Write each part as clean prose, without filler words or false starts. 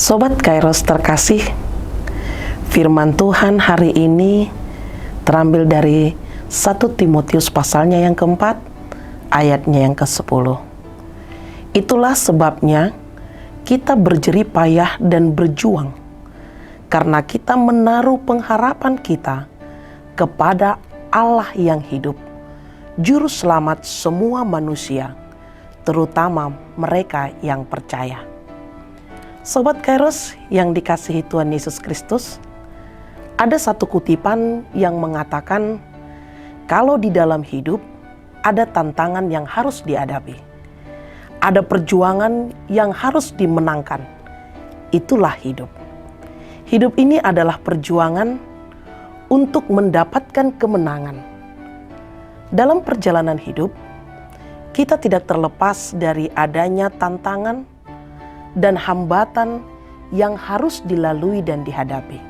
Sobat Kairos terkasih, firman Tuhan hari ini terambil dari 1 Timotius pasalnya yang keempat, ayatnya yang ke-10. Itulah sebabnya kita berjerih payah dan berjuang, karena kita menaruh pengharapan kita kepada Allah yang hidup, Juru Selamat semua manusia, terutama mereka yang percaya. Sobat Kairos yang dikasihi Tuhan Yesus Kristus, ada satu kutipan yang mengatakan kalau di dalam hidup ada tantangan yang harus dihadapi, ada perjuangan yang harus dimenangkan. Itulah hidup. Hidup ini adalah perjuangan untuk mendapatkan kemenangan. Dalam perjalanan hidup, kita tidak terlepas dari adanya tantangan dan hambatan yang harus dilalui dan dihadapi.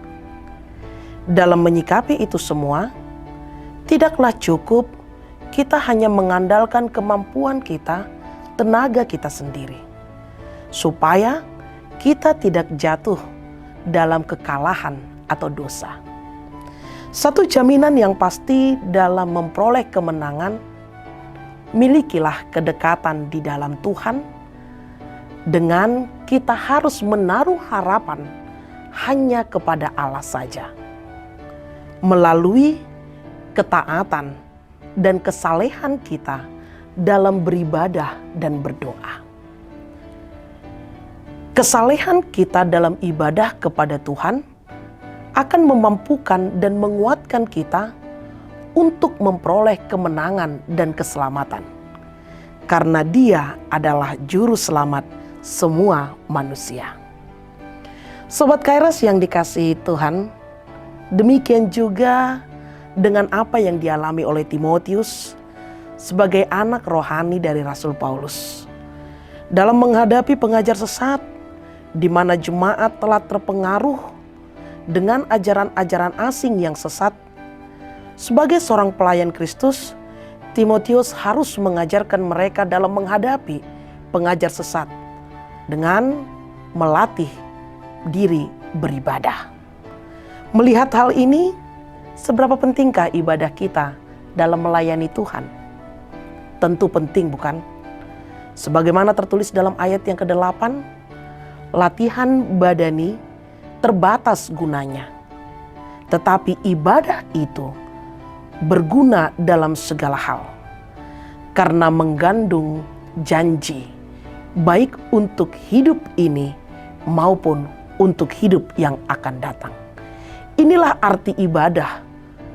Dalam menyikapi itu semua, tidaklah cukup kita hanya mengandalkan kemampuan kita, tenaga kita sendiri, supaya kita tidak jatuh dalam kekalahan atau dosa. Satu jaminan yang pasti dalam memperoleh kemenangan, milikilah kedekatan di dalam Tuhan, dengan kita harus menaruh harapan hanya kepada Allah saja. Melalui ketaatan dan kesalehan kita dalam beribadah dan berdoa. Kesalehan kita dalam ibadah kepada Tuhan akan memampukan dan menguatkan kita untuk memperoleh kemenangan dan keselamatan. Karena Dia adalah Juru Selamat semua manusia. Sobat Kairos yang dikasihi Tuhan, demikian juga dengan apa yang dialami oleh Timotius sebagai anak rohani dari Rasul Paulus. Dalam menghadapi pengajar sesat, di mana jemaat telah terpengaruh dengan ajaran-ajaran asing yang sesat, sebagai seorang pelayan Kristus, Timotius harus mengajarkan mereka dalam menghadapi pengajar sesat dengan melatih diri beribadah. Melihat hal ini, seberapa pentingkah ibadah kita dalam melayani Tuhan? Tentu penting, bukan? Sebagaimana tertulis dalam ayat yang ke-8, latihan badani terbatas gunanya, tetapi ibadah itu berguna dalam segala hal, karena mengandung janji, baik untuk hidup ini maupun untuk hidup yang akan datang. Inilah arti ibadah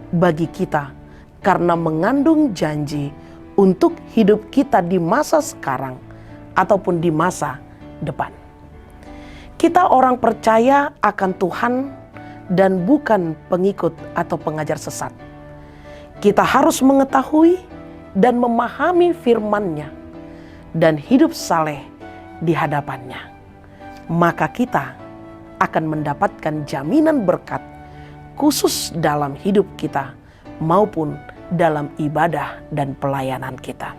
bagi kita, karena mengandung janji untuk hidup kita di masa sekarang ataupun di masa depan. Kita orang percaya akan Tuhan dan bukan pengikut atau pengajar sesat. Kita harus mengetahui dan memahami firman-Nya dan hidup saleh di hadapannya. Maka kita akan mendapatkan jaminan berkat khusus dalam hidup kita maupun dalam ibadah dan pelayanan kita.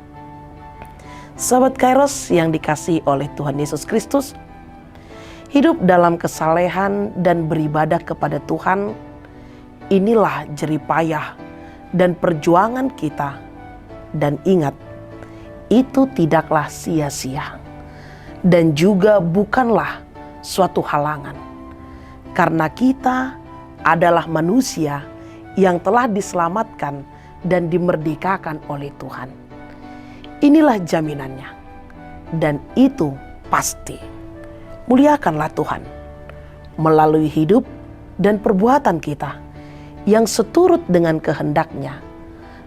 Sahabat Kairos yang dikasihi oleh Tuhan Yesus Kristus, hidup dalam kesalehan dan beribadah kepada Tuhan, inilah jerih payah dan perjuangan kita. Dan ingat, itu tidaklah sia-sia dan juga bukanlah suatu halangan, karena kita adalah manusia yang telah diselamatkan dan dimerdekakan oleh Tuhan. Inilah jaminannya, dan itu pasti. Muliakanlah Tuhan melalui hidup dan perbuatan kita yang seturut dengan kehendak-Nya,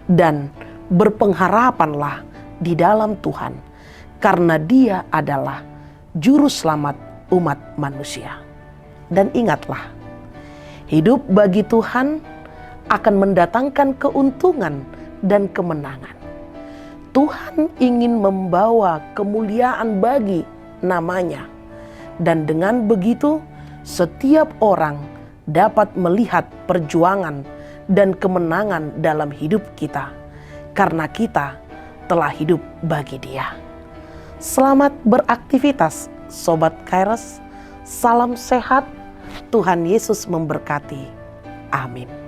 dan berpengharapanlah di dalam Tuhan, karena Dia adalah Juru Selamat umat manusia. Dan ingatlah, hidup bagi Tuhan akan mendatangkan keuntungan dan kemenangan. Tuhan ingin membawa kemuliaan bagi nama-Nya, dan dengan begitu setiap orang dapat melihat perjuangan dan kemenangan dalam hidup kita, karena kita telah hidup bagi Dia. Selamat beraktivitas, Sobat Kairos. Salam sehat, Tuhan Yesus memberkati. Amin.